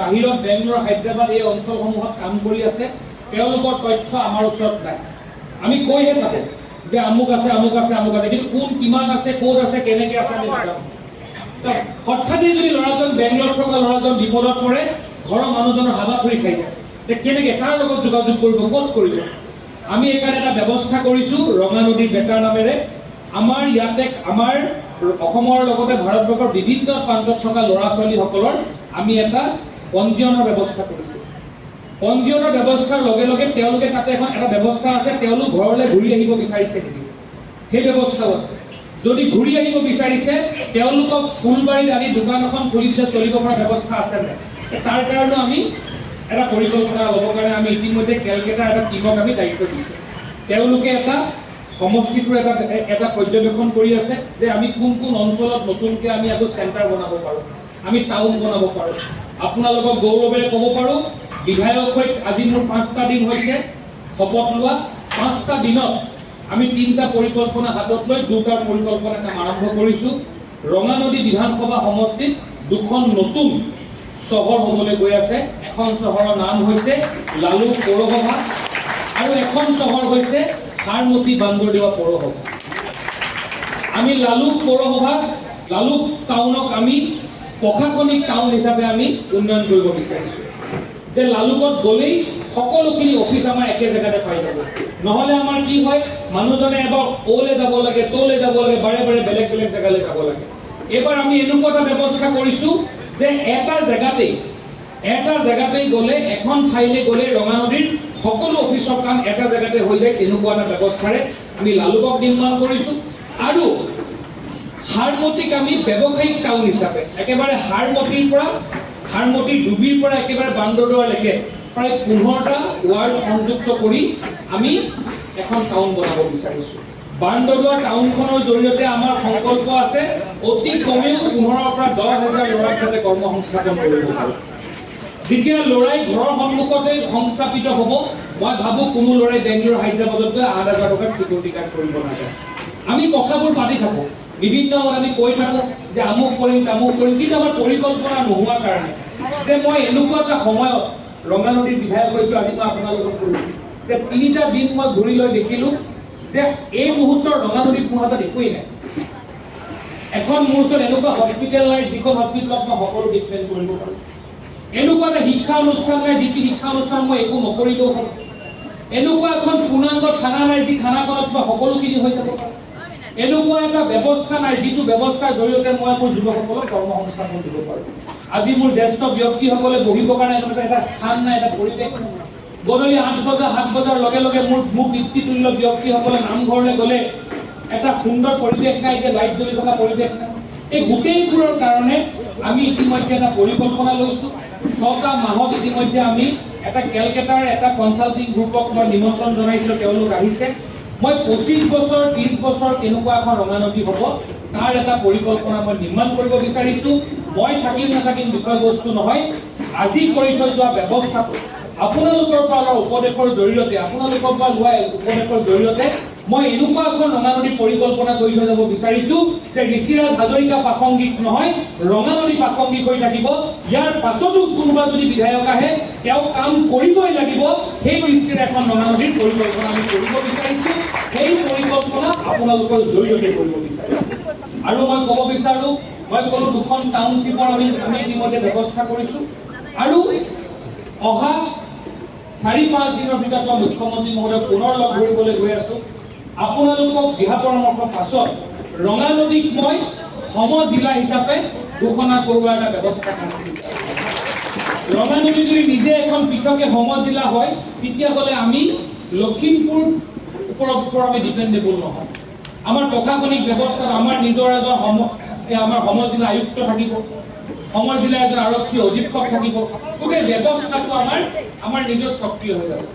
বাহিৰত বেংগলোৰ হায়দৰাবাদ এই অঞ্চলসমূহত কাম কৰি আছে তেওঁলোকৰ তথ্য আমাৰ ওচৰত নাই আমি কৈহে থাকো যে আমুক আছে কিন্তু কোন কিমান আছে ক'ত আছে কেনেকৈ আছে আমি নাজানো হঠাতে যদি ল'ৰাজন বেংগলোৰত থকা ল'ৰাজন বিপদত পৰে ঘৰৰ মানুহজনৰ হাবাথুৰি খাই যায় কেনেকৈ কাৰ লগত যোগাযোগ কৰিব ক'ত কৰিব আমি এইকাৰণে এটা ব্যৱস্থা কৰিছোঁ ৰঙা নদীৰ বেকাৰ নামেৰে আমাৰ ইয়াতে আমাৰ অসমৰ লগতে ভাৰতবৰ্ষৰ বিভিন্ন প্ৰান্তত থকা ল'ৰা ছোৱালীসকলৰ আমি এটা পঞ্জীয়নৰ ব্যৱস্থা কৰিছোঁ পঞ্জীয়নৰ ব্যৱস্থাৰ লগে লগে তেওঁলোকে তাতে এখন এটা ব্যৱস্থা আছে তেওঁলোক ঘৰলৈ ঘূৰি আহিব বিচাৰিছে নেকি সেই ব্যৱস্থাও আছে যদি ঘূৰি আহিব বিচাৰিছে তেওঁলোকক ফুলবাৰীত আনি দোকান এখন খুলি দিলে চলিব পৰা ব্যৱস্থা আছে নাই তাৰ কাৰণে আমি এটা পৰিকল্পনা ল'বৰ কাৰণে আমি ইতিমধ্যে কেলকাতাৰ এটা টিমক আমি দায়িত্ব দিছোঁ তেওঁলোকে এটা সমষ্টিটোৰ এটা পৰ্যবেক্ষণ কৰি আছে যে আমি কোন কোন অঞ্চলত নতুনকৈ আমি আকৌ চেণ্টাৰ বনাব পাৰোঁ আমি টাউন বনাব পাৰোঁ আপোনালোকক গৌৰৱেৰে ক'ব পাৰোঁ বিধায়ক হৈ আজি মোৰ 5টা দিন হৈছে শপত লোৱা 5টা দিনত আমি 3টা পৰিকল্পনা হাতত লৈ 2টাৰ পৰিকল্পনা কাম আৰম্ভ কৰিছোঁ ৰঙা নদী বিধানসভা সমষ্টিত 2খন নতুন চহৰ হ'বলৈ গৈ আছে এখন চহৰৰ নাম হৈছে লালুক পৌৰসভা আৰু এখন চহৰ হৈছে সাৰমতি বান্দৰদেৱা পৌৰসভা আমি লালুক পৌৰসভা লালুক টাউনক আমি প্ৰশাসনিক টাউন হিচাপে আমি উন্নয়ন কৰিব বিচাৰিছোঁ যে লালুকত গ'লেই সকলোখিনি অফিচ আমাৰ একে জেগাতে পাই যাব নহ'লে আমাৰ কি হয় মানুহজনে এবাৰ অ'লৈ যাব লাগে ত'লৈ যাব লাগে বাৰে বাৰে বেলেগ বেলেগ জেগালৈ যাব লাগে এইবাৰ আমি এনেকুৱা এটা ব্যৱস্থা কৰিছোঁ যে এটা জেগাতেই গ'লে এখন ঠাইলৈ গ'লে ৰঙা নদীৰ সকলো অফিচৰ কাম এটা জেগাতে হৈ যায় তেনেকুৱা এটা ব্যৱস্থাৰে আমি লালুকক নিৰ্মাণ কৰিছোঁ আৰু হাৰমতিক আমি ব্যৱসায়িক টাউন হিচাপে একেবাৰে হাৰমতি ডুবিৰ পৰা একেবাৰে বান্দৰদোৱালৈকে প্ৰায় 15টা ৱাৰ্ড সংযুক্ত কৰি আমি এখন টাউন বনাব বিচাৰিছোঁ বান্দৰদোৱা টাউনখনৰ জৰিয়তে আমাৰ সংকল্প আছে অতি কমেও 15ৰ পৰা 10,000 ল'ৰাক যাতে কৰ্মসংস্থাপন কৰিব পাৰোঁ যেতিয়া ল'ৰাই ঘৰৰ সন্মুখতে সংস্থাপিত হ'ব মই ভাবোঁ কোনো ল'ৰাই বেংগলোৰ হায়দৰাবাদত গৈ 8,000 টকাত চিকিউৰিটি গাৰ্ড কৰিব নাযায় আমি কথাবোৰ পাতি থাকোঁ বিভিন্ন আমি কৈ থাকোঁ যে আমুক কৰিম তামুক কৰিম কিন্তু আমাৰ পৰিকল্পনা নোহোৱাৰ কাৰণে যে মই এনেকুৱা এটা সময়ত ৰঙা নদীৰ বিধায়ক হৈছোঁ আজি মই আপোনালোকক কৰিছোঁ যে 3টা দিন মই ঘূৰি লৈ দেখিলোঁ যে এই মুহূৰ্তৰ ৰঙা নদীত মোৰ হাতত একোৱেই নাই এখন মোৰ ওচৰত এনেকুৱা হস্পিটেল নাই যিখন হস্পিটেলত মই সকলো ট্ৰিটমেণ্ট কৰিব পাৰোঁ এনেকুৱা এটা শিক্ষা অনুষ্ঠান নাই যিটো শিক্ষা অনুষ্ঠান মই একো নকৰিলেও হ'ব এনেকুৱা এখন পূৰ্ণাংগ থানা নাই যি থানাখনত মই সকলোখিনি হৈ যাব পাৰোঁ এনেকুৱা এটা ব্যৱস্থা নাই যিটো ব্যৱস্থাৰ জৰিয়তে মই মোৰ যুৱকসকলক কৰ্মসংস্থাপন দিব পাৰোঁ আজি মোৰ জ্যেষ্ঠ ব্যক্তিসকলে বহিবৰ কাৰণে এনেকুৱা এটা স্থান নাই এটা পৰিৱেশ গধূলি 7 বজাৰ লগে লগে মোৰ পিতৃতুল্য ব্যক্তিসকলে নামঘৰলৈ গ'লে এটা সুন্দৰ পৰিৱেশ নাই যে লাইট জ্বলি থকা পৰিৱেশ নাই এই গোটেইবোৰৰ কাৰণে আমি ইতিমধ্যে এটা পৰিকল্পনা লৈছোঁ 6টা মাহত ইতিমধ্যে আমি এটা কেলকাতাৰ এটা কনচাল্টিং গ্ৰুপক মই নিমন্ত্ৰণ জনাইছিলোঁ তেওঁলোক আহিছে মই 25 বছৰ 30 বছৰ কেনেকুৱা এখন ৰঙা নদী হ'ব তাৰ এটা পৰিকল্পনা মই নিৰ্মাণ কৰিব বিচাৰিছোঁ মই থাকিম নাথাকিম বিষয়বস্তু নহয় আজি কৰি থৈ যোৱা ব্যৱস্থাটো আপোনালোকৰ পৰা লোৱা উপদেশৰ জৰিয়তে মই এনেকুৱা এখন ৰঙা নদী পৰিকল্পনা কৰি থৈ যাব বিচাৰিছোঁ যে ঋষিৰাজ হাজৰিকা প্ৰাসংগিক নহয় ৰঙা নদী প্ৰাসংগিক হৈ থাকিব ইয়াৰ পাছতো কোনোবা যদি বিধায়ক আহে তেওঁ কাম কৰিবই লাগিব সেই দৃষ্টিৰে এখন ৰঙা নদীৰ পৰিকল্পনা আমি কৰিব বিচাৰিছোঁ সেই পৰিকল্পনা আপোনালোকৰ জৰিয়তে কৰিব বিচাৰিছোঁ আৰু মই ক'ব বিচাৰোঁ মই ক'লো 2খন টাউনশ্বিপৰ আমি ইতিমধ্যে ব্যৱস্থা কৰিছোঁ আৰু অহা 4-5 দিনৰ ভিতৰত মই মুখ্যমন্ত্ৰী মহোদয়ক পুনৰ লগ ধৰিবলৈ গৈ আছোঁ আপোনালোকক দিহা পৰামৰ্শৰ পাছত ৰঙা নদীক মই সমজিলা হিচাপে ঘোষণা কৰোৱাৰ এটা ব্যৱস্থা কৰিছোঁ ৰঙা নদী যদি নিজে এখন পৃথকে সমজিলা হয় তেতিয়াহ'লে আমি লখিমপুৰ ওপৰত আমি ডিপেণ্ডেবল নহয় আমাৰ প্ৰশাসনিক ব্যৱস্থাত আমাৰ নিজৰ এজন আমাৰ সমজিলা আয়ুক্ত থাকিব সমজিলা এজন আৰক্ষী অধীক্ষক থাকিব গোটেই ব্যৱস্থাটো আমাৰ নিজৰ সক্ৰিয় হৈ যাব